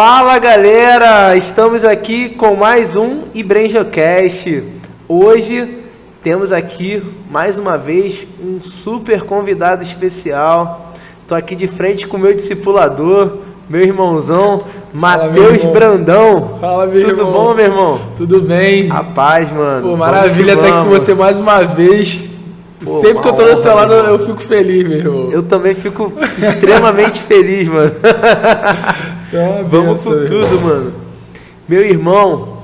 Fala galera, estamos aqui com mais um IBrenjocast. Hoje temos aqui mais uma vez um super convidado especial. Estou aqui de frente com o meu discipulador, meu irmãozão, Matheus Brandão. Fala, meu irmão. Tudo bom, meu irmão? Tudo bem. Rapaz, mano. Pô, maravilha estar aqui com você mais uma vez. Pô, sempre que eu tô do teu lado, irmão. eu fico feliz, meu irmão. Eu também fico extremamente feliz, mano. Vamos com tudo, mano. Meu irmão,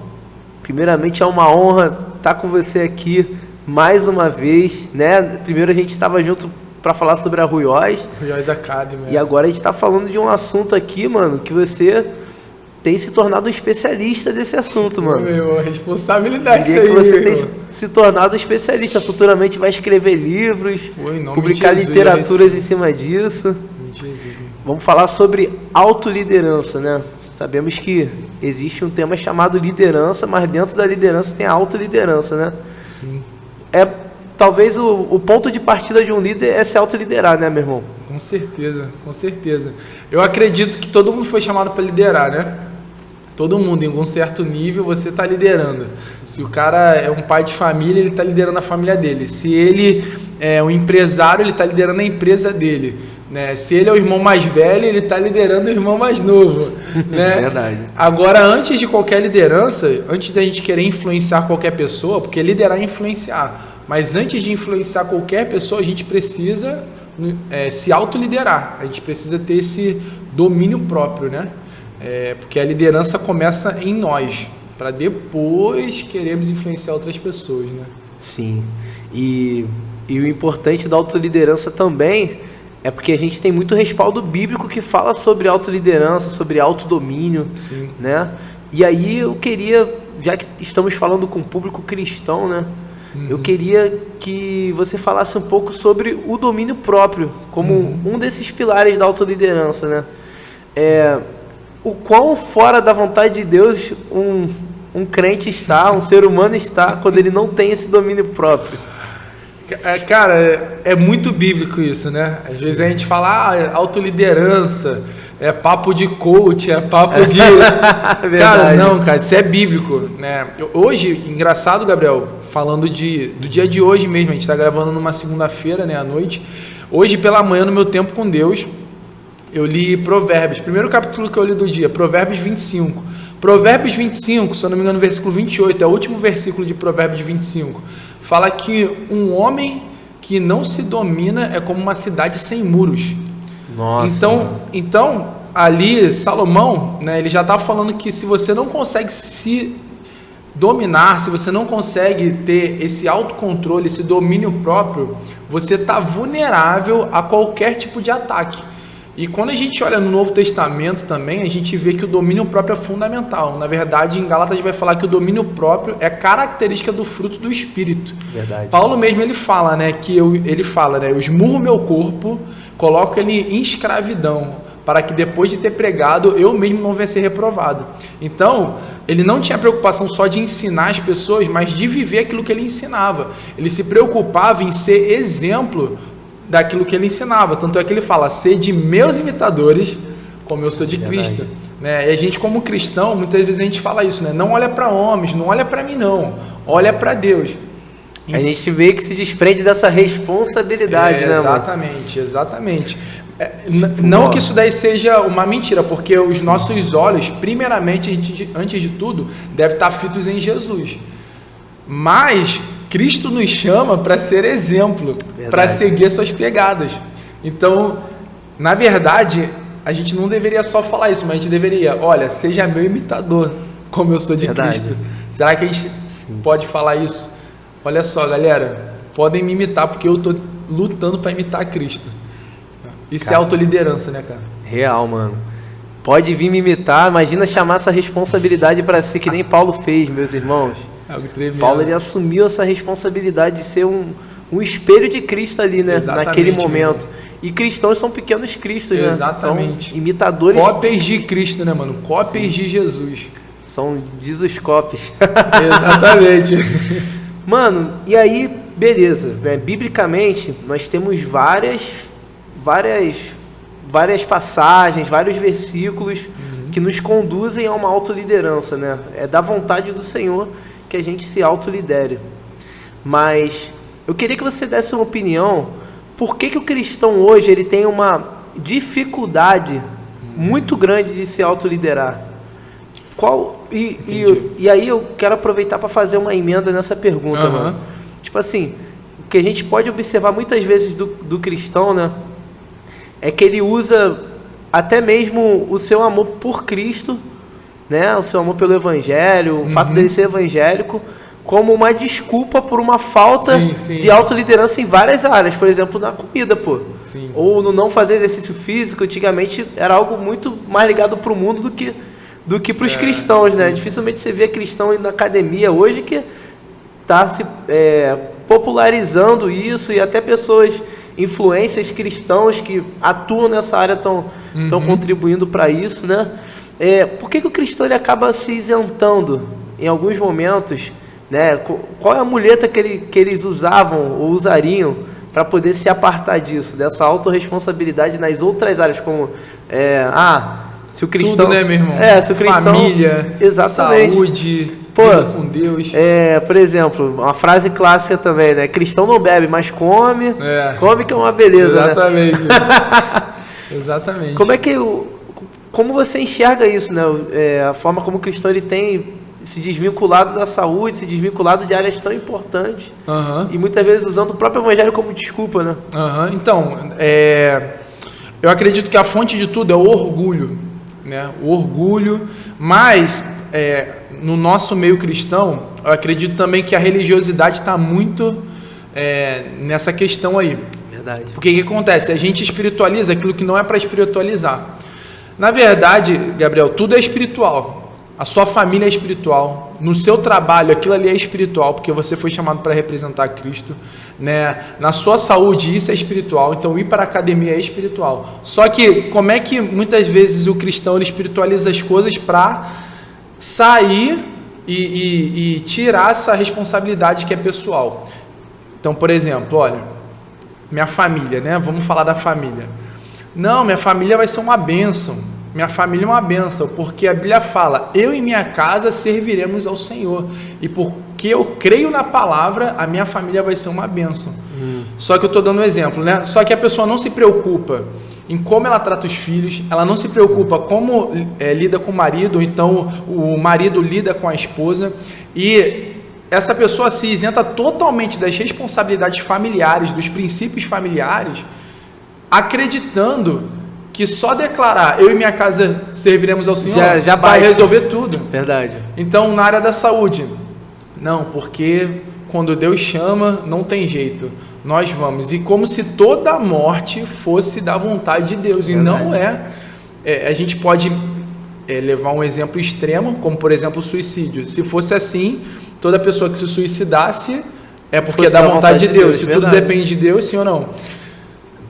primeiramente é uma honra estar com você aqui mais uma vez, né? Primeiro a gente estava junto para falar sobre a Ruiós Academy. E agora a gente está falando de um assunto aqui, mano, que você tem se tornado um especialista desse assunto, mano. Meu, responsabilidade isso aí, que você tem se tornado um especialista. Futuramente vai escrever livros, publicar literaturas em cima disso. Vamos falar sobre autoliderança, né? Sabemos que existe um tema chamado liderança, mas dentro da liderança tem a autoliderança, né? Sim. Talvez o ponto de partida de um líder é se autoliderar, né, meu irmão? Com certeza, com certeza. Eu acredito que todo mundo foi chamado para liderar, né? Todo mundo, em algum certo nível, você está liderando. Se o cara é um pai de família, ele está liderando a família dele. Se ele é um empresário, ele está liderando a empresa dele. Né? Se ele é o irmão mais velho, ele está liderando o irmão mais novo. Né? Verdade. Agora, antes de qualquer liderança, antes da gente querer influenciar qualquer pessoa, porque liderar é influenciar, mas antes de influenciar qualquer pessoa, a gente precisa se autoliderar. A gente precisa ter esse domínio próprio, né? Porque a liderança começa em nós, para depois queremos influenciar outras pessoas, né? Sim. E o importante da autoliderança também é porque a gente tem muito respaldo bíblico que fala sobre autoliderança, sobre autodomínio. Sim. Né? E aí eu queria, já que estamos falando com o público cristão, né? Eu queria que você falasse um pouco sobre o domínio próprio, como um desses pilares da autoliderança, né? O quão fora da vontade de Deus um crente está, um ser humano está, quando ele não tem esse domínio próprio. Cara, é muito bíblico isso, né? Às vezes a gente fala, autoliderança, é papo de coach, é papo de... Cara, não, cara, isso é bíblico, né? Hoje, engraçado, Gabriel, falando do dia de hoje mesmo, a gente está gravando numa segunda-feira, né, à noite. Hoje, pela manhã, no meu tempo com Deus, eu li Provérbios, primeiro capítulo que eu li do dia, Provérbios 25. Provérbios 25, se eu não me engano, versículo 28, é o último versículo de Provérbios 25. Fala que um homem que não se domina é como uma cidade sem muros. Nossa. Então ali, Salomão, né, ele já está falando que se você não consegue se dominar, se você não consegue ter esse autocontrole, esse domínio próprio, você está vulnerável a qualquer tipo de ataque. E quando a gente olha no Novo Testamento também, a gente vê que o domínio próprio é fundamental. Na verdade, em Gálatas vai falar que o domínio próprio é característica do fruto do Espírito. Verdade. Paulo mesmo ele fala, né, eu esmurro meu corpo, coloco ele em escravidão, para que depois de ter pregado, eu mesmo não venha ser reprovado. Então, ele não tinha preocupação só de ensinar as pessoas, mas de viver aquilo que ele ensinava. Ele se preocupava em ser exemplo daquilo que ele ensinava, tanto é que ele fala, sede meus imitadores, como eu sou de Cristo, né? E a gente como cristão, muitas vezes a gente fala isso, né? Não olha para homens, não olha para mim não, olha para Deus. A gente vê que se desprende dessa responsabilidade, né, exatamente, mano? Exatamente. Não que isso daí seja uma mentira, porque os nossos olhos, primeiramente, antes de tudo, devem estar fitos em Jesus. Mas Cristo nos chama para ser exemplo, para seguir as suas pegadas. Então, na verdade, a gente não deveria só falar isso, mas a gente deveria, olha, seja meu imitador, como eu sou de Cristo. Será que a gente pode falar isso? Olha só, galera, podem me imitar, porque eu estou lutando para imitar Cristo. Isso é autoliderança, né, cara? Real, mano. Pode vir me imitar, imagina chamar essa responsabilidade para si, que nem Paulo fez, meus irmãos. Paulo, ele assumiu essa responsabilidade de ser um espelho de Cristo ali, né? Exatamente, naquele momento. E cristãos são pequenos cristos, né? Exatamente. São imitadores. Cópias de Cristo, né, mano? Cópias de Jesus. São Jesus copies. Exatamente. Mano, e aí, beleza, né? Biblicamente, nós temos várias passagens, vários versículos que nos conduzem a uma autoliderança, né? É da vontade do Senhor que a gente se autolidere. Mas eu queria que você desse uma opinião, por que o cristão hoje ele tem uma dificuldade muito grande de se autoliderar? E aí eu quero aproveitar para fazer uma emenda nessa pergunta, mano. Tipo assim, o que a gente pode observar muitas vezes do cristão, né, é que ele usa até mesmo o seu amor por Cristo, né, o seu amor pelo Evangelho, o fato dele ser evangélico, como uma desculpa por uma falta de autoliderança em várias áreas, por exemplo, na comida, pô. Sim. Ou no não fazer exercício físico. Antigamente era algo muito mais ligado para o mundo do que para os cristãos, né? Dificilmente você vê cristão indo na academia hoje, que está se popularizando isso, e até pessoas, influências cristãos que atuam nessa área estão contribuindo para isso, né? Por que o cristão ele acaba se isentando em alguns momentos, né? Qual é a muleta que eles usavam ou usariam para poder se apartar disso, dessa autorresponsabilidade nas outras áreas, como se o cristão, tudo, né, meu irmão? Se o cristão, família, exatamente, saúde, vida com Deus. Por exemplo, uma frase clássica também, né? Cristão não bebe, mas come. Come que é uma beleza, exatamente. Né? Exatamente. Como você enxerga isso, né? A forma como o cristão ele tem se desvinculado da saúde, se desvinculado de áreas tão importantes, e muitas vezes usando o próprio evangelho como desculpa, né? Então, eu acredito que a fonte de tudo é o orgulho, né? O orgulho, mas no nosso meio cristão, eu acredito também que a religiosidade está muito nessa questão aí. Verdade. Porque o que acontece? A gente espiritualiza aquilo que não é para espiritualizar. Na verdade, Gabriel, tudo é espiritual. A sua família é espiritual, no seu trabalho aquilo ali é espiritual, porque você foi chamado para representar Cristo, né? Na sua saúde isso é espiritual, então ir para a academia é espiritual. Só que como é que muitas vezes o cristão ele espiritualiza as coisas para sair e tirar essa responsabilidade que é pessoal? Então, por exemplo, olha, minha família, né? Vamos falar da família. Não, minha família vai ser uma bênção. Minha família é uma bênção, porque a Bíblia fala, eu e minha casa serviremos ao Senhor. E porque eu creio na palavra, a minha família vai ser uma bênção. Só que eu estou dando um exemplo, né? Só que a pessoa não se preocupa em como ela trata os filhos, ela não se preocupa como lida com o marido, ou então o marido lida com a esposa. E essa pessoa se isenta totalmente das responsabilidades familiares, dos princípios familiares, acreditando que só declarar eu e minha casa serviremos ao Senhor já vai resolver tudo. Verdade. Então, na área da saúde, não, porque quando Deus chama, não tem jeito, nós vamos. E como se toda a morte fosse da vontade de Deus, verdade. E não é. A gente pode levar um exemplo extremo, como por exemplo o suicídio. Se fosse assim, toda pessoa que se suicidasse é porque é da vontade de Deus. Se tudo depende de Deus, sim ou não.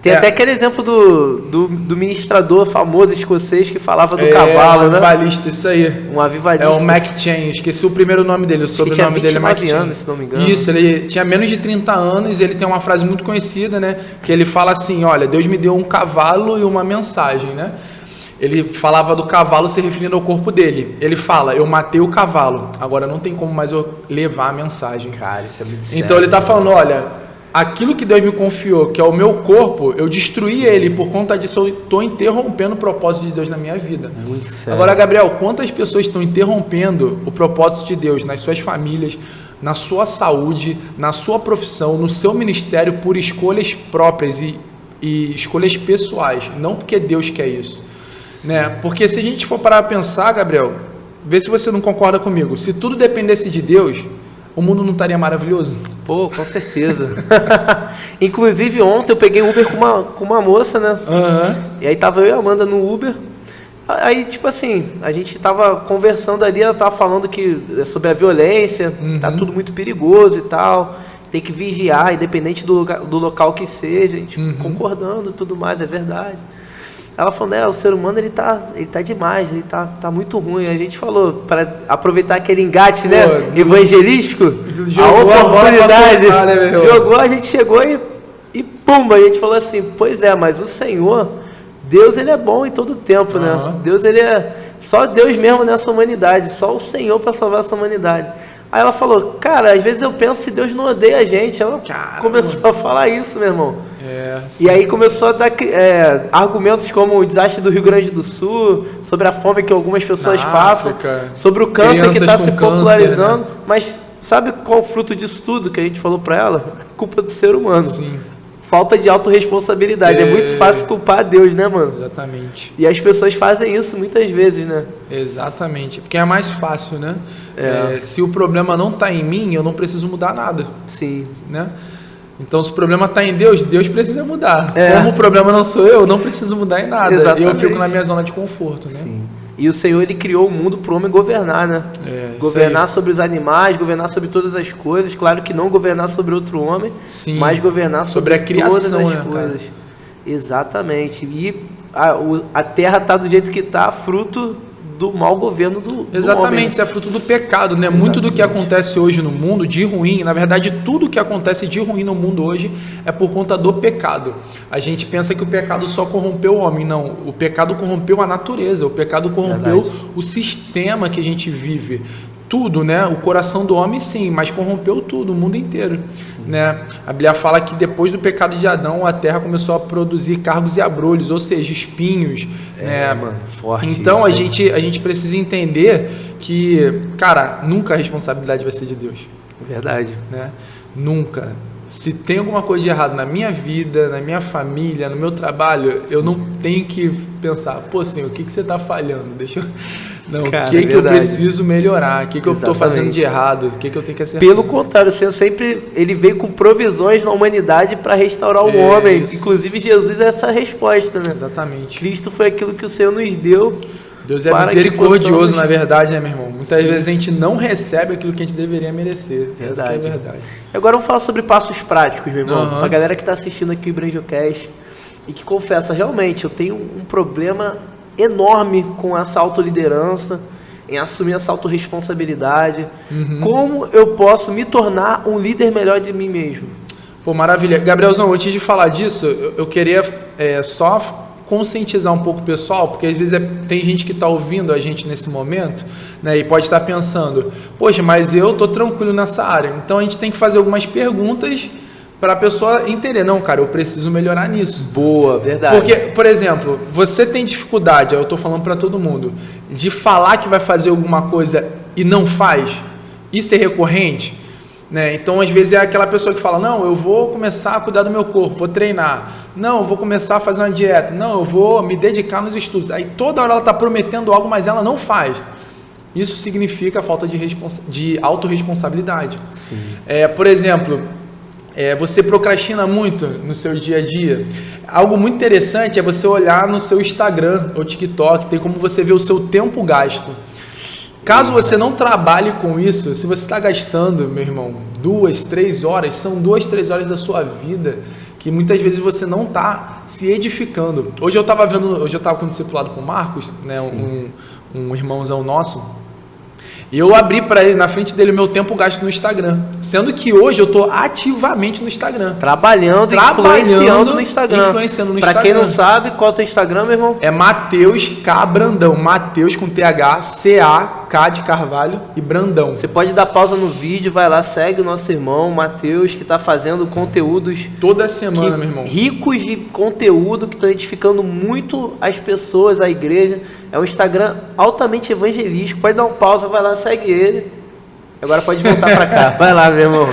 Tem até aquele exemplo do ministrador famoso escocês que falava do cavalo, né? Um avivalista, isso aí. Um avivalista. É o McChain, esqueci o primeiro nome dele, o sobrenome dele é McChain. Anos, se não me engano. Isso, ele tinha menos de 30 anos e ele tem uma frase muito conhecida, né? Que ele fala assim, olha, Deus me deu um cavalo e uma mensagem, né? Ele falava do cavalo se referindo ao corpo dele. Ele fala, eu matei o cavalo, agora não tem como mais eu levar a mensagem. Cara, isso é muito sério. Então ele está falando, olha, aquilo que Deus me confiou, que é o meu corpo, eu destruí ele, por conta disso eu estou interrompendo o propósito de Deus na minha vida. Muito sério. Agora, Gabriel, quantas pessoas estão interrompendo o propósito de Deus nas suas famílias, na sua saúde, na sua profissão, no seu ministério, por escolhas próprias e escolhas pessoais, não porque Deus quer isso, né? Porque se a gente for parar a pensar, Gabriel, vê se você não concorda comigo, se tudo dependesse de Deus, o mundo não estaria maravilhoso? Pô, com certeza. Inclusive ontem eu peguei Uber com uma moça, né? E aí tava eu e a Amanda no Uber. Aí, tipo assim, a gente tava conversando ali, ela tava falando sobre a violência, tá tudo muito perigoso e tal, tem que vigiar, independente do local que seja, a gente concordando e tudo mais, é verdade. Ela falou, o ser humano ele tá demais, ele tá muito ruim. A gente falou, para aproveitar aquele engate, né, evangelístico, a oportunidade, jogou, a gente chegou e pumba, a gente falou assim, pois é, mas o Senhor, Deus ele é bom em todo tempo, né? Deus ele Só Deus mesmo nessa humanidade, só o Senhor para salvar essa humanidade. Aí ela falou, cara, às vezes eu penso se Deus não odeia a gente. Ela começou a falar isso, meu irmão. E aí começou a dar argumentos como o desastre do Rio Grande do Sul, sobre a fome que algumas pessoas passam, sobre o câncer que está se popularizando, né? Mas sabe qual é o fruto disso tudo que a gente falou para ela? Culpa do ser humano. Sim. Falta de autorresponsabilidade. É muito fácil culpar a Deus, né, mano? Exatamente. E as pessoas fazem isso muitas vezes, né? Exatamente. Porque é mais fácil, né? Se o problema não está em mim, eu não preciso mudar nada. Sim. Né? Então, se o problema está em Deus, Deus precisa mudar. Como o problema não sou eu não preciso mudar em nada. Exatamente. Eu fico na minha zona de conforto, né? Sim. E o Senhor, Ele criou o mundo para o homem governar, né? Governar sobre os animais, governar sobre todas as coisas. Claro que não governar sobre outro homem, sim, mas governar sobre a criação, todas as coisas. Cara? Exatamente. E a terra está do jeito que está, fruto do mau governo do Exatamente, homem. Isso é fruto do pecado, né? Muito do que acontece hoje no mundo, de ruim, na verdade, tudo que acontece de ruim no mundo hoje é por conta do pecado. A gente pensa que o pecado só corrompeu o homem, não. O pecado corrompeu a natureza, o pecado corrompeu o sistema que a gente vive. Tudo, né? O coração do homem, sim, mas corrompeu tudo, o mundo inteiro, né? A Bíblia fala que depois do pecado de Adão, a terra começou a produzir cargos e abrolhos, ou seja, espinhos, né? Mano, forte. Então a gente precisa entender que, cara, nunca a responsabilidade vai ser de Deus. Verdade, né? Nunca. Se tem alguma coisa de errado na minha vida, na minha família, no meu trabalho, eu não tenho que pensar, pô, Senhor, o que você está falhando? Deixa eu... Não, cara, o que eu preciso melhorar? O que eu estou fazendo de errado? O que eu tenho que acertar? Pelo contrário, o Senhor sempre ele veio com provisões na humanidade para restaurar o homem. Inclusive, Jesus é essa resposta, né? Exatamente. Cristo foi aquilo que o Senhor nos deu. Deus é misericordioso, na verdade, né, meu irmão? Muitas vezes a gente não recebe aquilo que a gente deveria merecer. Verdade. Essa é a verdade. Agora vamos falar sobre passos práticos, meu irmão. Pra galera que está assistindo aqui o Ibranjocast e que confessa, realmente, eu tenho um problema enorme com essa autoliderança, em assumir essa autorresponsabilidade. Como eu posso me tornar um líder melhor de mim mesmo? Pô, maravilha. Gabrielzão, antes de falar disso, eu queria só conscientizar um pouco o pessoal, porque às vezes tem gente que está ouvindo a gente nesse momento, né, e pode estar pensando, poxa, mas eu estou tranquilo nessa área. Então a gente tem que fazer algumas perguntas para a pessoa entender, não, cara, eu preciso melhorar nisso. Boa, verdade. Porque, por exemplo, você tem dificuldade, eu estou falando para todo mundo, de falar que vai fazer alguma coisa e não faz? Isso é recorrente? Né? Então, às vezes é aquela pessoa que fala, não, eu vou começar a cuidar do meu corpo, vou treinar. Não, eu vou começar a fazer uma dieta. Não, eu vou me dedicar nos estudos. Aí toda hora ela está prometendo algo, mas ela não faz. Isso significa falta de autorresponsabilidade. Sim. Por exemplo, você procrastina muito no seu dia a dia. Algo muito interessante é você olhar no seu Instagram ou TikTok, tem como você ver o seu tempo gasto. Caso você não trabalhe com isso, se você está gastando, meu irmão, 2, 3 horas, são 2, 3 horas da sua vida que muitas vezes você não está se edificando. Hoje eu estava com o discipulado com o Marcos, né, um irmãozão nosso, e eu abri para ele, na frente dele, o meu tempo gasto no Instagram. Sendo que hoje eu estou ativamente no Instagram. Trabalhando, influenciando no Instagram. Para quem não sabe, qual é o teu Instagram, meu irmão? É Matheus K. Brandão. Matheus com TH, C-A-K de Carvalho e Brandão. Você pode dar pausa no vídeo, vai lá, segue o nosso irmão Matheus, que está fazendo conteúdos... Toda semana, meu irmão. Ricos de conteúdo, que estão edificando muito as pessoas, a igreja. É um Instagram altamente evangelístico. Pode dar um pausa, vai lá, segue ele. Agora pode voltar para cá. Vai lá, meu irmão.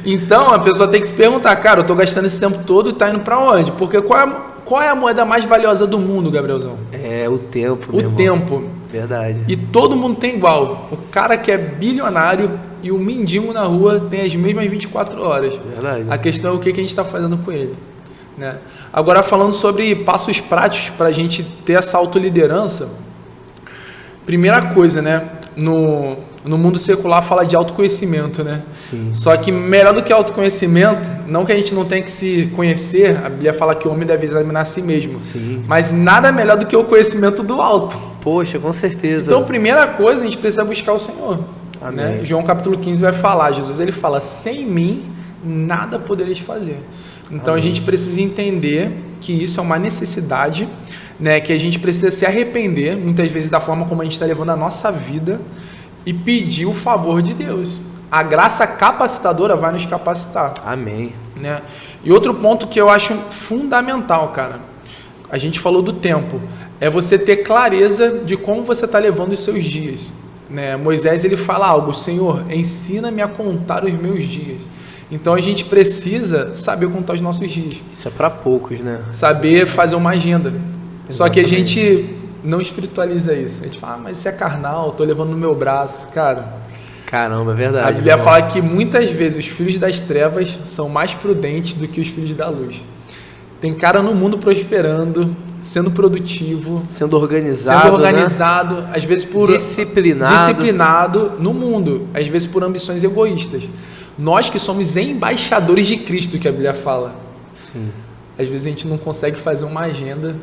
Então, a pessoa tem que se perguntar, cara, eu tô gastando esse tempo todo e tá indo para onde? Porque qual é a moeda mais valiosa do mundo, Gabrielzão? É o tempo, meu irmão. O tempo. Verdade. E todo mundo tem igual. O cara que é bilionário e o mendigo na rua tem as mesmas 24 horas. Verdade. A questão é o que a gente está fazendo com ele. Né? Agora, falando sobre passos práticos para a gente ter essa autoliderança, primeira coisa, né? No mundo secular fala de autoconhecimento, né? Sim. Só que melhor do que autoconhecimento, não que a gente não tenha que se conhecer, a Bíblia fala que o homem deve examinar a si mesmo. Sim. Mas nada melhor do que o conhecimento do alto. Poxa, com certeza. Então, primeira coisa, a gente precisa buscar o Senhor. Né? João capítulo 15 vai falar, Jesus ele fala, sem mim nada podereis fazer. Então a gente precisa entender que isso é uma necessidade, né, que a gente precisa se arrepender, muitas vezes, da forma como a gente está levando a nossa vida e pedir o favor de Deus. A graça capacitadora vai nos capacitar. Amém. Né? E outro ponto que eu acho fundamental, cara, a gente falou do tempo, é você ter clareza de como você está levando os seus dias. Né? Moisés, ele fala algo: Senhor, ensina-me a contar os meus dias. Então a gente precisa saber contar os nossos dias. Isso é para poucos, né? Saber fazer uma agenda. Exatamente. Só que a gente não espiritualiza isso. A gente fala, mas isso é carnal, eu tô levando no meu braço. Cara, caramba, é verdade. a Bíblia fala que muitas vezes os filhos das trevas são mais prudentes do que os filhos da luz. Tem cara no mundo prosperando, sendo produtivo, sendo organizado, né? Às vezes por disciplinado no mundo, às vezes por ambições egoístas. Nós que somos embaixadores de Cristo, que a Bíblia fala. Sim. Às vezes a gente não consegue fazer uma agenda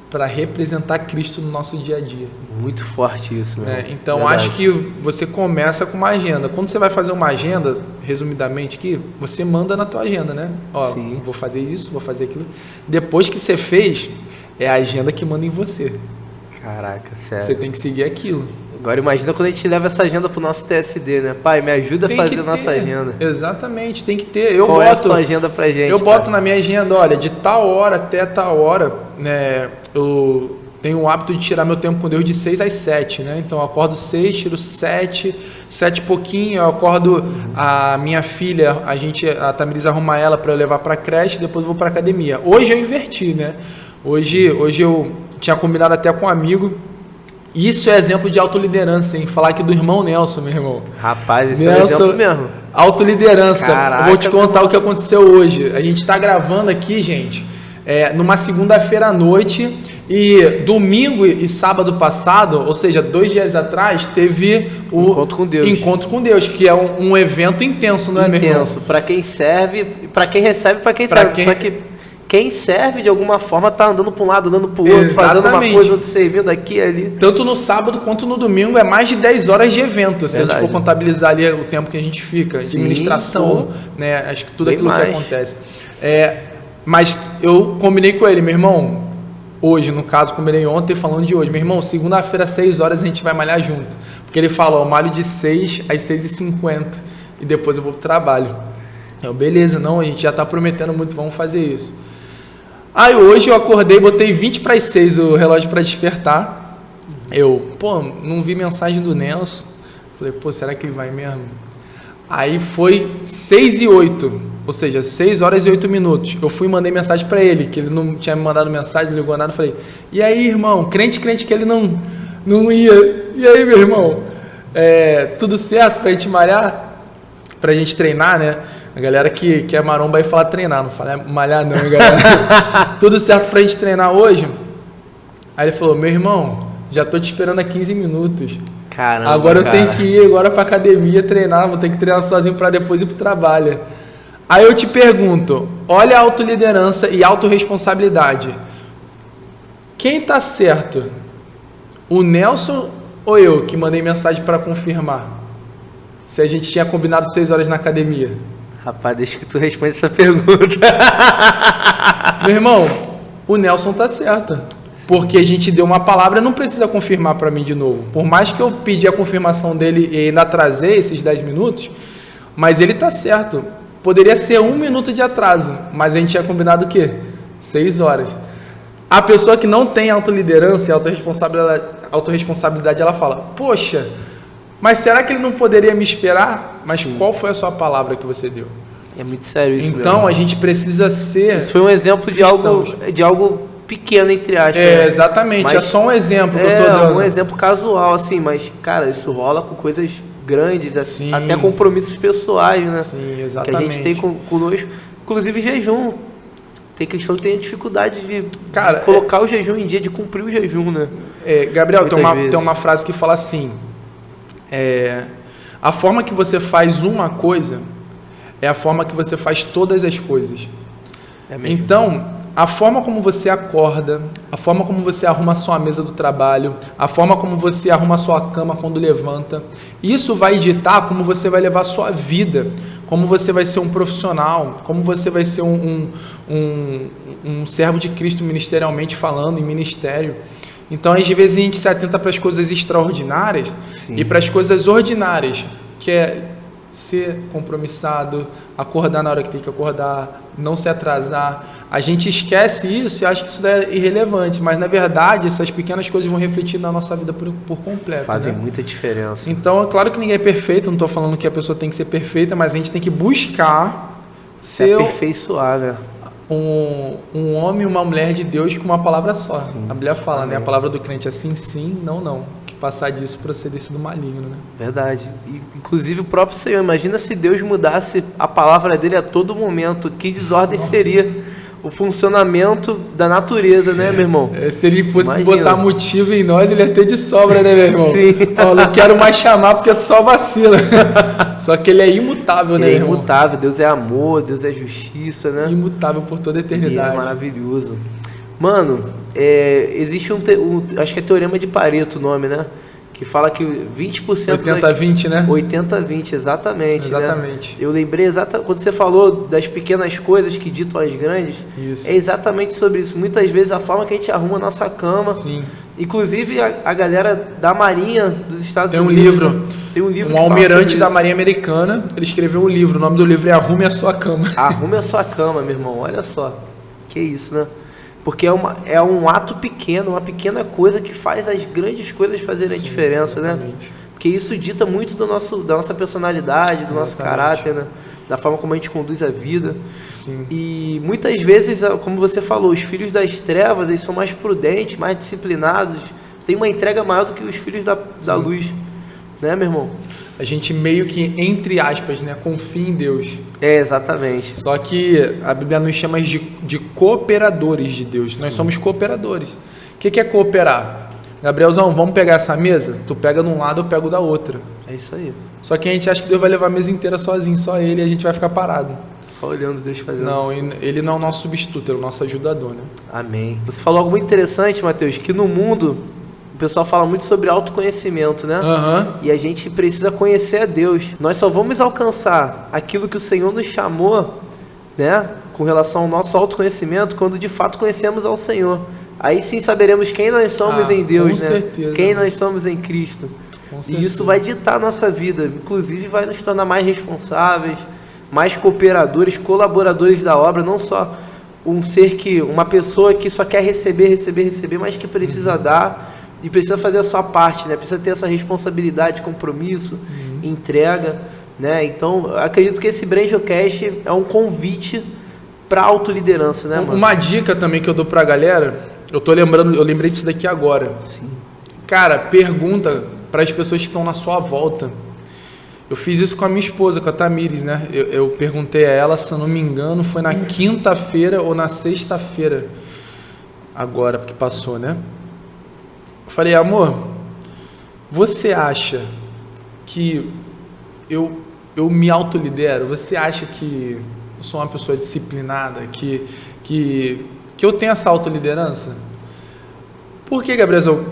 para representar Cristo no nosso dia a dia. Muito forte isso, né? Então, acho que você começa com uma agenda. Quando você vai fazer uma agenda, resumidamente aqui, você manda na tua agenda, né? Ó, sim, vou fazer isso, vou fazer aquilo. Depois que você fez, é a agenda que manda em você. Caraca, sério. Você tem que seguir aquilo. Agora imagina quando a gente leva essa agenda pro nosso TSD, né? Pai, me ajuda a fazer a nossa agenda. Exatamente, tem que ter. Qual é a sua agenda pra gente? Eu boto na minha agenda, olha, de tal hora até tal hora, né? Eu tenho o hábito de tirar meu tempo com Deus de 6 às 7, né? Então eu acordo 6, tiro 7 e pouquinho, eu acordo a minha filha, a Tamires arruma ela para eu levar pra creche, depois eu vou pra academia. Hoje eu inverti, né? Hoje eu tinha combinado até com um amigo. Isso é exemplo de autoliderança, hein? Falar aqui do irmão Nelson, meu irmão. Rapaz, esse é exemplo mesmo. Autoliderança. Caraca, eu vou te contar o que aconteceu hoje. A gente está gravando aqui, gente, numa segunda-feira à noite, e domingo e sábado passado, ou seja, 2 dias atrás, teve o Encontro com Deus, que é um evento intenso, não é, meu irmão? Intenso. Para quem serve, para quem recebe, para quem serve. Só que quem serve, de alguma forma, tá andando para um lado, andando para o outro, fazendo uma coisa, outro servindo aqui e ali. Tanto no sábado quanto no domingo, é mais de 10 horas de evento, se a gente for contabilizar ali o tempo que a gente fica, de administração, né? Acho que tudo aquilo que acontece. Mas eu combinei com ele, meu irmão, hoje, no caso, combinei ontem, falando de hoje, meu irmão, segunda-feira, 6 horas, a gente vai malhar junto. Porque ele falou, eu malho de 6 às 6h50 e depois eu vou pro trabalho. Eu, beleza, não, a gente já tá prometendo muito, vamos fazer isso. Aí hoje eu acordei, botei 20 para as 6 o relógio para despertar. Eu, não vi mensagem do Nelson. Falei, será que ele vai mesmo? Aí foi 6h08, ou seja, 6 horas e 8 minutos. Eu fui e mandei mensagem para ele, que ele não tinha me mandado mensagem, não ligou nada. Falei, e aí, irmão? Crente que ele não ia. E aí, meu irmão? Tudo certo pra gente malhar? Pra gente treinar, né? A galera que é maromba aí fala treinar, não fala malhar não, galera. Tudo certo pra gente treinar hoje? Aí ele falou, meu irmão, já tô te esperando há 15 minutos. Caramba, agora eu tenho que ir agora pra academia treinar, vou ter que treinar sozinho pra depois ir pro trabalho. Aí eu te pergunto, olha a autoliderança e autorresponsabilidade. Quem tá certo? O Nelson ou eu que mandei mensagem pra confirmar? Se a gente tinha combinado 6 horas na academia. Rapaz, deixa que tu responde essa pergunta. Meu irmão, o Nelson tá certo. Sim. Porque a gente deu uma palavra, não precisa confirmar para mim de novo. Por mais que eu pedi a confirmação dele e ainda atrasei esses 10 minutos, mas ele tá certo. Poderia ser 1 minuto de atraso, mas a gente tinha combinado o quê? 6 horas. A pessoa que não tem autoliderança e autorresponsabilidade, ela fala, poxa, mas será que ele não poderia me esperar? Mas sim, qual foi a sua palavra que você deu? É muito sério isso. Então a gente precisa ser... Isso foi um exemplo de algo pequeno, entre aspas. Exatamente. Mas é só um exemplo que eu tô dando. Um exemplo casual, assim. Mas, cara, isso rola com coisas grandes, assim, até compromissos pessoais, né? Sim, exatamente. Que a gente tem conosco. Inclusive jejum. Tem questão que tem dificuldade de colocar o jejum em dia, de cumprir o jejum, né? Gabriel, tem uma frase que fala assim... a forma que você faz uma coisa é a forma que você faz todas as coisas. Então, a forma como você acorda, a forma como você arruma a sua mesa do trabalho, a forma como você arruma a sua cama quando levanta, isso vai ditar como você vai levar a sua vida, como você vai ser um profissional, como você vai ser um servo de Cristo ministerialmente falando, em ministério. Então, às vezes, a gente se atenta para as coisas extraordinárias e para as coisas ordinárias, que é ser compromissado, acordar na hora que tem que acordar, não se atrasar. A gente esquece isso e acha que isso é irrelevante, mas na verdade essas pequenas coisas vão refletir na nossa vida por completo. Fazem né? muita diferença. Então, é claro que ninguém é perfeito, não estou falando que a pessoa tem que ser perfeita, mas a gente tem que buscar se aperfeiçoar, né? Um homem e uma mulher de Deus com uma palavra só. Sim. A Bíblia fala, Amém. né? A palavra do crente é sim, sim, não, não. Que passar disso proceder-se do maligno, né? Verdade. E, inclusive o próprio Senhor, imagina se Deus mudasse a palavra dele a todo momento, que desordem seria o funcionamento da natureza, né, meu irmão? Se ele fosse Imagina. botar motivo em nós, ele ia ter de sobra, né, meu irmão? Sim. Ó, não quero mais chamar porque tu só vacila. Só que ele é imutável, né, Ele é irmão? imutável, Deus é amor, Deus é justiça, né? Imutável por toda a Ele eternidade. é maravilhoso. Mano, existe acho que é Teorema de Pareto o nome, né? Que fala que 20% 80-20, né? 80-20, exatamente. Exatamente. Né? Eu lembrei quando você falou das pequenas coisas que ditam as grandes, Isso. é exatamente sobre isso. Muitas vezes a forma que a gente arruma a nossa cama, Sim. inclusive a galera da Marinha dos Estados Tem um Unidos. livro. Tem um livro Um que fala almirante sobre da isso. Marinha Americana, ele escreveu um livro. O nome do livro é Arrume a Sua Cama. Arrume a sua cama, meu irmão. Olha só. Que isso, né? Porque é um ato pequeno, uma pequena coisa que faz as grandes coisas fazerem a diferença, exatamente. né? Porque isso dita muito da nossa personalidade, do nosso caráter, né? Da forma como a gente conduz a vida. Sim. E muitas vezes, como você falou, os filhos das trevas, eles são mais prudentes, mais disciplinados, têm uma entrega maior do que os filhos da luz. Né, meu irmão? A gente meio que, entre aspas, né, confia em Deus. É, exatamente. Só que a Bíblia nos chama de cooperadores de Deus. Sim. Nós somos cooperadores. O que é cooperar? Gabrielzão, vamos pegar essa mesa? Tu pega de um lado, eu pego da outra. É isso aí. Só que a gente acha que Deus vai levar a mesa inteira sozinho, só ele, e a gente vai ficar parado. Só olhando Deus fazendo. Não, ele não é o nosso substituto, ele é o nosso ajudador, né? Amém. Você falou algo muito interessante, Mateus, que no mundo o pessoal fala muito sobre autoconhecimento, né? E a gente precisa conhecer a Deus. Nós só vamos alcançar aquilo que o Senhor nos chamou, né? Com relação ao nosso autoconhecimento, quando de fato conhecemos ao Senhor. Aí sim saberemos quem nós somos em Deus, com né? certeza. Quem nós somos em Cristo. E isso vai ditar a nossa vida. Inclusive vai nos tornar mais responsáveis, mais cooperadores, colaboradores da obra, não só uma pessoa que só quer receber, mas que precisa dar e precisa fazer a sua parte, né? Precisa ter essa responsabilidade, compromisso, entrega, né? Então, eu acredito que esse BrenjoCast é um convite para autoliderança, né, mano? Uma dica também que eu dou pra galera, eu lembrei disso daqui agora. Sim. Cara, pergunta para as pessoas que estão na sua volta. Eu fiz isso com a minha esposa, com a Tamires, né? Eu perguntei a ela, se eu não me engano, foi na quinta-feira ou na sexta-feira, agora que passou, né? Eu falei, amor, você acha que eu me autolidero? Você acha que eu sou uma pessoa disciplinada, que eu tenho essa autoliderança? Por que, Gabriel?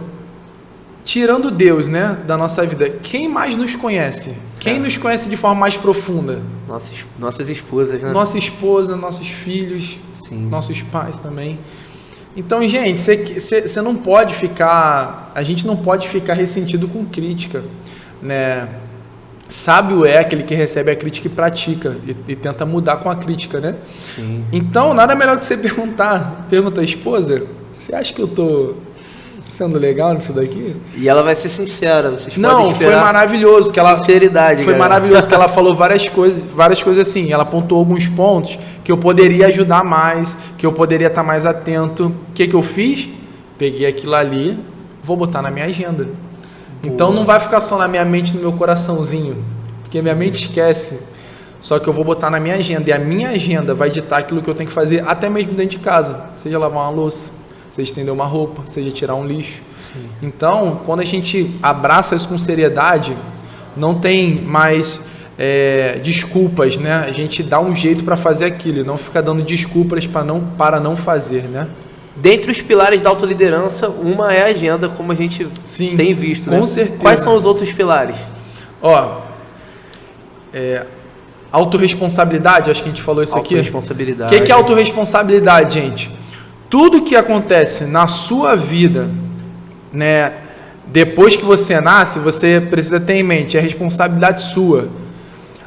Tirando Deus, né, da nossa vida, quem mais nos conhece? Quem nos conhece de forma mais profunda? Nossas esposas, né? Nossa esposa, nossos filhos, Sim. Nossos pais também. Então, gente, você não pode ficar... A gente não pode ficar ressentido com crítica, né? Sábio é aquele que recebe a crítica e pratica, e tenta mudar com a crítica, né? Sim. Então, nada melhor que você pergunta à esposa, você acha que eu tô sendo legal nisso daqui? E ela vai ser sincera, vocês podem Não, esperar. foi maravilhoso que ela sinceridade, foi galera. maravilhoso que ela falou várias coisas assim, ela apontou alguns pontos que eu poderia ajudar mais, que eu poderia estar mais atento. O que eu fiz? Peguei aquilo ali, vou botar na minha agenda. Boa. Então não vai ficar só na minha mente, no meu coraçãozinho, porque minha mente esquece. Só que eu vou botar na minha agenda, e a minha agenda vai ditar aquilo que eu tenho que fazer, até mesmo dentro de casa, seja lavar uma louça, seja estender uma roupa, seja tirar um lixo. Sim. Então, quando a gente abraça isso com seriedade, não tem mais desculpas, né? A gente dá um jeito para fazer aquilo, e não fica dando desculpas para não fazer, né? Dentre os pilares da autoliderança, uma é a agenda, como a gente tem visto, né? Com certeza. Quais são os outros pilares? Ó, Autorresponsabilidade, acho que a gente falou isso aqui. Autorresponsabilidade. O que é autorresponsabilidade, gente? Tudo que acontece na sua vida, né, depois que você nasce, você precisa ter em mente, é responsabilidade sua.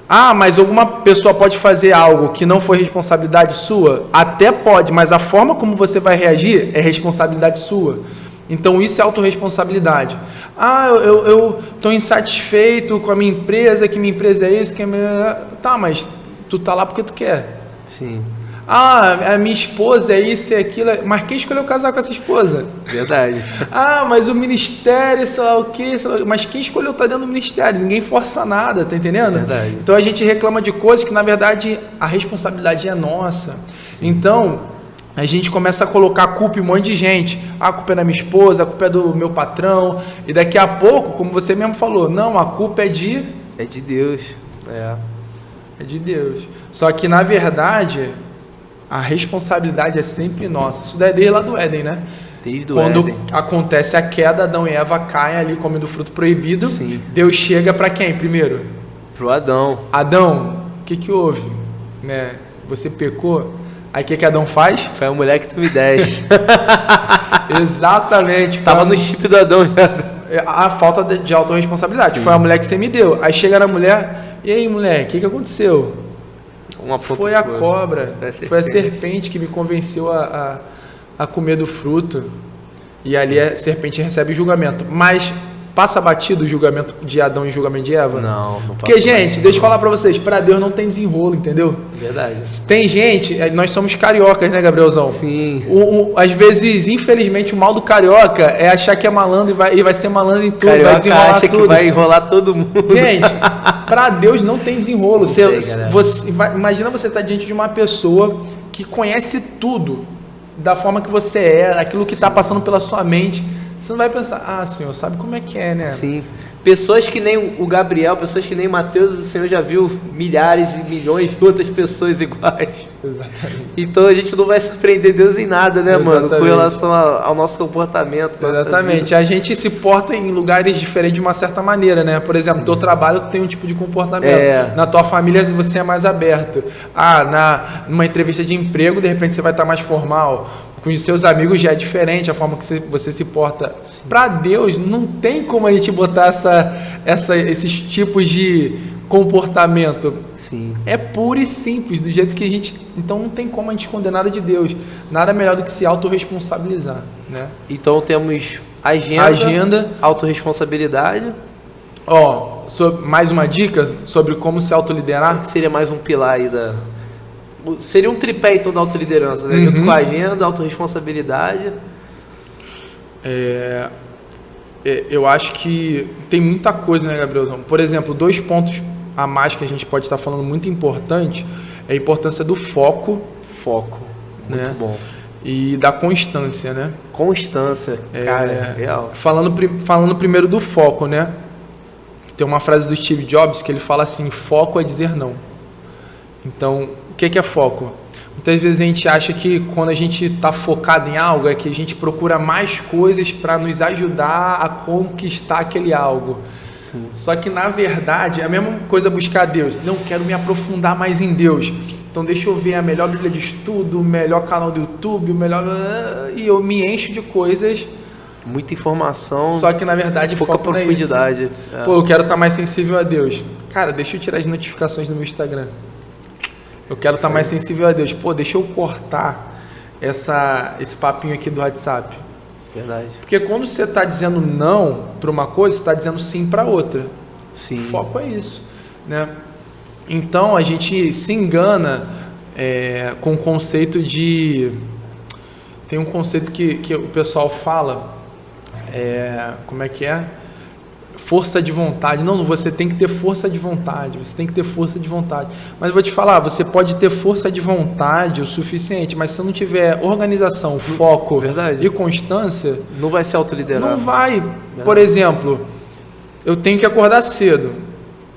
Ah, mas alguma pessoa pode fazer algo que não foi responsabilidade sua? Até pode, mas a forma como você vai reagir é responsabilidade sua. Então isso é autorresponsabilidade. Ah, eu estou insatisfeito com a minha empresa, que minha empresa é isso, que a minha... Tá, mas tu tá lá porque tu quer. Sim. Ah, a minha esposa é isso e aquilo, mas quem escolheu casar com essa esposa? Verdade. Ah, mas o ministério, sei lá o quê, mas quem escolheu estar dentro do ministério? Ninguém força nada, tá entendendo? Verdade. Então a gente reclama de coisas que na verdade a responsabilidade é nossa. Sim. Então a gente começa a colocar a culpa em um monte de gente. Ah, a culpa é da minha esposa, a culpa é do meu patrão. E daqui a pouco, como você mesmo falou, não, a culpa é de... É de Deus. É de Deus. Só que na verdade... A responsabilidade é sempre nossa. Isso daí é desde lá do Éden, né? Desde o Quando Éden. acontece a queda, Adão e Eva caem ali comendo o fruto proibido. Sim. Deus chega para quem primeiro? Pro Adão. Adão, o que houve? Né? Você pecou? Aí o que Adão faz? Foi a mulher que tu me deste. Exatamente. Tava no chip do Adão. A falta de autorresponsabilidade. Sim. Foi a mulher que você me deu. Aí chega na mulher, e aí mulher, o que aconteceu? Foi a cobra, foi a serpente que me convenceu a comer do fruto. E ali a serpente recebe o julgamento. Mas passa batido o julgamento de Adão e o julgamento de Eva? Não passa. Porque, gente, deixa eu falar pra vocês, pra Deus não tem desenrolo, entendeu? Verdade. Tem gente, nós somos cariocas, né, Gabrielzão? Sim. Às vezes, infelizmente, o mal do carioca é achar que é malandro e vai ser malandro em tudo, carioca vai desenrolar acha tudo. Que vai enrolar todo mundo. Gente, pra Deus não tem desenrolo. Imagina você estar diante de uma pessoa que conhece tudo da forma que você é, aquilo que está passando pela sua mente. Você não vai pensar, ah, Senhor, sabe como é que é, né? Sim. Pessoas que nem o Gabriel, pessoas que nem o Mateus, o Senhor já viu milhares e milhões de outras pessoas iguais. Exatamente. Então a gente não vai surpreender Deus em nada, né, Exatamente. mano? Com relação ao nosso comportamento. Exatamente. A gente se porta em lugares diferentes de uma certa maneira, né? Por exemplo, teu trabalho tem um tipo de comportamento. Na tua família você é mais aberto. Numa entrevista de emprego, de repente você vai estar mais formal. Com os seus amigos já é diferente a forma que você se porta. Para Deus, não tem como a gente botar esses tipos de comportamento. Sim. É puro e simples, do jeito que a gente... Então não tem como a gente esconder nada de Deus. Nada melhor do que se autorresponsabilizar, né? Então temos agenda, autorresponsabilidade. Mais uma dica sobre como se autoliderar. Que seria mais um pilar aí seria um tripé, então, da autoliderança, né? Junto com a agenda, autorresponsabilidade. Eu acho que tem muita coisa, né, Gabrielzão? Por exemplo, 2 pontos a mais que a gente pode estar falando muito importante é a importância do foco. Foco, muito, né? Bom. E da constância, né? Constância, cara, real. Falando primeiro do foco, né? Tem uma frase do Steve Jobs que ele fala assim, foco é dizer não. Então, o que é foco? Muitas vezes a gente acha que quando a gente está focado em algo, é que a gente procura mais coisas para nos ajudar a conquistar aquele algo. Sim. Só que, na verdade, é a mesma coisa buscar Deus. Não, quero me aprofundar mais em Deus. Então, deixa eu ver a melhor bíblia de estudo, o melhor canal do YouTube, o melhor... E eu me encho de coisas... Muita informação. Só que, na verdade, pouca profundidade. Pô, eu quero estar mais sensível a Deus. Cara, deixa eu tirar as notificações do meu Instagram. Eu quero estar mais sensível a Deus. Pô, deixa eu cortar esse papinho aqui do WhatsApp. Verdade. Porque quando você está dizendo não para uma coisa, você está dizendo sim para outra. Sim. O foco é isso, né? Então, a gente se engana com o conceito de... Tem um conceito que o pessoal fala, como é que é? Força de vontade. Não, você tem que ter força de vontade. Você tem que ter força de vontade. Mas eu vou te falar, você pode ter força de vontade o suficiente, mas se não tiver organização, foco e constância... Não vai ser autoliderado. Não vai. Por exemplo, eu tenho que acordar cedo.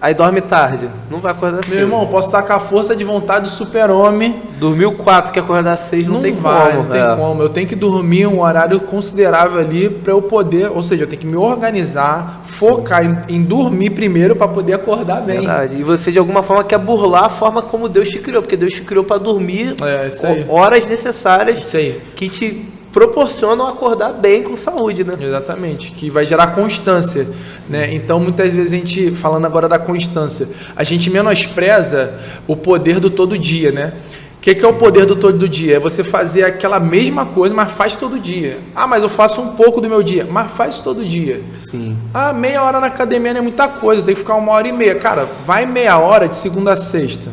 Aí dorme tarde, não vai acordar cedo. Meu irmão, posso estar com a força de vontade do super-homem. Dormiu 4, quer acordar 6, não tem vai, como. Não tem como. Eu tenho que dormir um horário considerável ali para eu poder, ou seja, eu tenho que me organizar, focar em dormir primeiro para poder acordar bem. Verdade. E você de alguma forma quer burlar a forma como Deus te criou, porque Deus te criou para dormir isso aí. horas necessárias isso aí. Que te proporcionam acordar bem com saúde, né? Exatamente, que vai gerar constância, né? Então, muitas vezes a gente, falando agora da constância, a gente menospreza o poder do todo dia, né? O que é o poder do todo dia? É você fazer aquela mesma coisa, mas faz todo dia. Ah, mas eu faço um pouco do meu dia, mas faz todo dia. Sim. Ah, meia hora na academia não é muita coisa, tem que ficar 1h30. Cara, vai meia hora de segunda a sexta.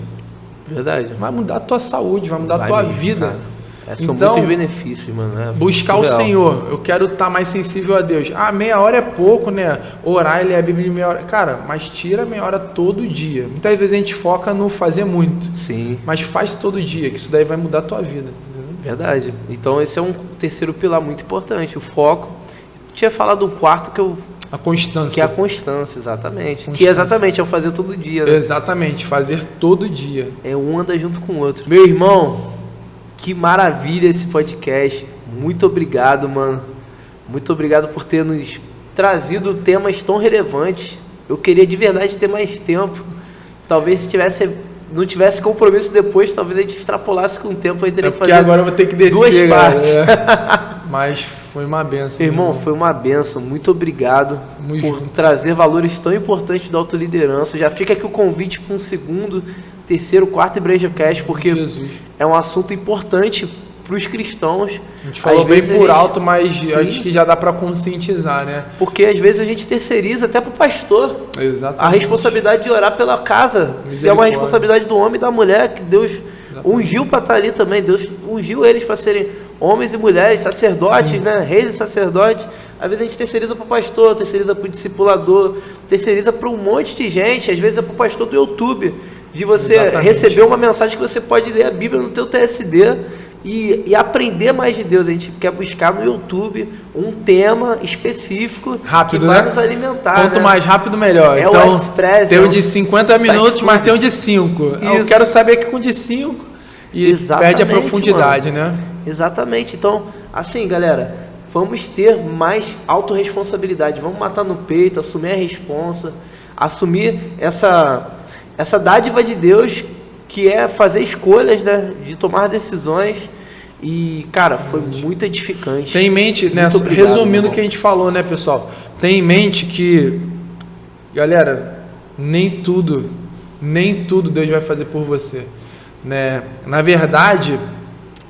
Verdade. Vai mudar a tua saúde, vai mudar a tua vida. Cara. São muitos benefícios, mano. Buscar surreal. O Senhor. Eu quero estar mais sensível a Deus. Ah, meia hora é pouco, né? Orar, ler a Bíblia de meia hora. Cara, mas tira meia hora todo dia. Muitas vezes a gente foca no fazer muito. Sim. Mas faz todo dia, que isso daí vai mudar a tua vida. Verdade. Então esse é um terceiro pilar muito importante, o foco. Eu tinha falado um quarto que eu... A constância. Que é a constância, exatamente. Constância. Que exatamente é o fazer todo dia, né? Exatamente, fazer todo dia. É um anda junto com o outro. Meu irmão... Que maravilha esse podcast. Muito obrigado, mano. Muito obrigado por ter nos trazido temas tão relevantes. Eu queria de verdade ter mais tempo. Talvez se não tivesse compromisso depois, talvez a gente extrapolasse com o tempo. Aí teria que fazer agora eu vou ter que descer, 2 partes. Mas foi uma benção. Irmão, foi uma benção. Muito obrigado por trazer valores tão importantes da autoliderança. Já fica aqui o convite para um segundo, terceiro, quarto IbrejaCast, porque é um assunto importante para os cristãos. A gente falou bem por alto, mas acho que já dá para conscientizar, né? Porque às vezes a gente terceiriza até para o pastor. Exatamente. A responsabilidade de orar pela casa. Se é uma responsabilidade do homem e da mulher, que Deus ungiu para estar ali também. Deus ungiu eles para serem homens e mulheres, sacerdotes, né? Reis e sacerdotes. Às vezes a gente terceiriza para o pastor, terceiriza para o discipulador, terceiriza para um monte de gente. Às vezes é para o pastor do YouTube. De você receber uma mensagem que você pode ler a Bíblia no teu TSD e aprender mais de Deus. A gente quer buscar no YouTube um tema específico rápido, que vai nos alimentar. Quanto mais rápido, melhor. É então, o Express, tem um de 50 minutos, mas tem um de 5. Eu quero saber que com de 5 e perde a profundidade, mano, né? Exatamente. Então, assim, galera, vamos ter mais autorresponsabilidade. Vamos matar no peito, assumir a responsa, assumir essa dádiva de Deus, que é fazer escolhas, né? De tomar decisões. E, cara, foi muito edificante. Tem em mente, né? Resumindo o que a gente falou, né, pessoal? Tem em mente que, galera, nem tudo Deus vai fazer por você, né? Na verdade,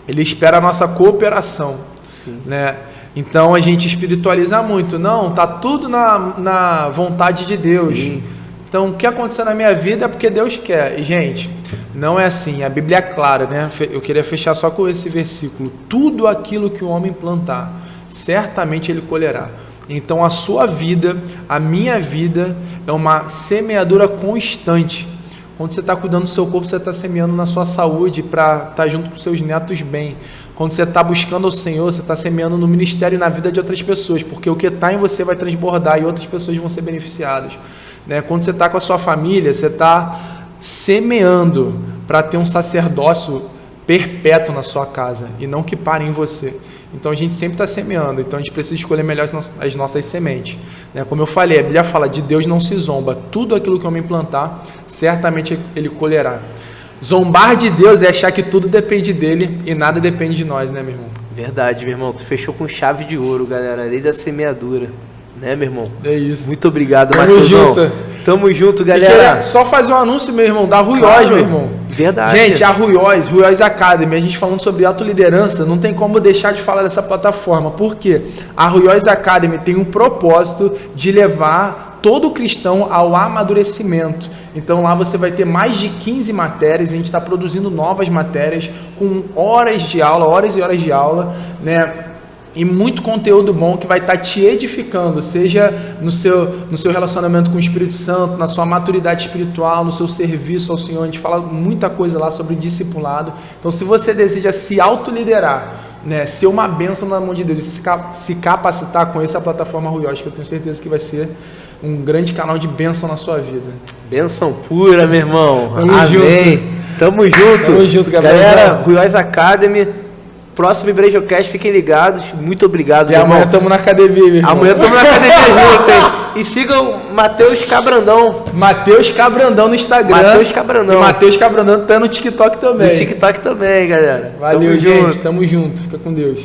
Ele espera a nossa cooperação. Sim. Né? Então a gente espiritualiza muito. Não, tá tudo na vontade de Deus. Sim. Então, o que aconteceu na minha vida é porque Deus quer. E, gente, não é assim. A Bíblia é clara, né? Eu queria fechar só com esse versículo. Tudo aquilo que o homem plantar, certamente ele colherá. Então, a sua vida, a minha vida, é uma semeadura constante. Quando você está cuidando do seu corpo, você está semeando na sua saúde para estar junto com seus netos bem. Quando você está buscando o Senhor, você está semeando no ministério e na vida de outras pessoas, porque o que está em você vai transbordar e outras pessoas vão ser beneficiadas. Né? Quando você está com a sua família, você está semeando para ter um sacerdócio perpétuo na sua casa e não que pare em você. Então a gente sempre está semeando, então a gente precisa escolher melhor as nossas sementes. Né? Como eu falei, a Bíblia fala, de Deus não se zomba, tudo aquilo que o homem plantar, certamente ele colherá. Zombar de Deus é achar que tudo depende dele e nada depende de nós, né, meu irmão? Verdade, meu irmão, tu fechou com chave de ouro, galera, a lei da semeadura. Né, meu irmão? É isso. Muito obrigado, Tamo junto. Tamo junto, galera. Só fazer um anúncio, meu irmão, da Ruiós, meu irmão. Verdade. Gente, a Ruiós Academy, a gente falando sobre autoliderança, não tem como deixar de falar dessa plataforma. Por quê? A Ruiós Academy tem um propósito de levar todo cristão ao amadurecimento. Então lá você vai ter mais de 15 matérias, a gente está produzindo novas matérias com horas de aula, horas e horas de aula, né? E muito conteúdo bom que vai estar te edificando, seja no seu relacionamento com o Espírito Santo, na sua maturidade espiritual, no seu serviço ao Senhor. A gente fala muita coisa lá sobre discipulado. Então, se você deseja se autoliderar, né, ser uma bênção na mão de Deus e se capacitar com essa plataforma Ruiós, que eu tenho certeza que vai ser um grande canal de bênção na sua vida. Bênção pura, meu irmão. Tamo Amém. junto. Tamo junto. Tamo junto, galera. Ruiz Academy. Próximo Ibrejocast, fiquem ligados. Muito obrigado, e meu amanhã estamos na academia, meu irmão. Amanhã estamos na academia junto, hein? E sigam Matheus Cabrandão. Matheus Cabrandão no Instagram. Matheus Cabrandão. E Matheus Cabrandão tá no TikTok também. No TikTok também, galera. Valeu, gente. Tamo junto. Fica com Deus.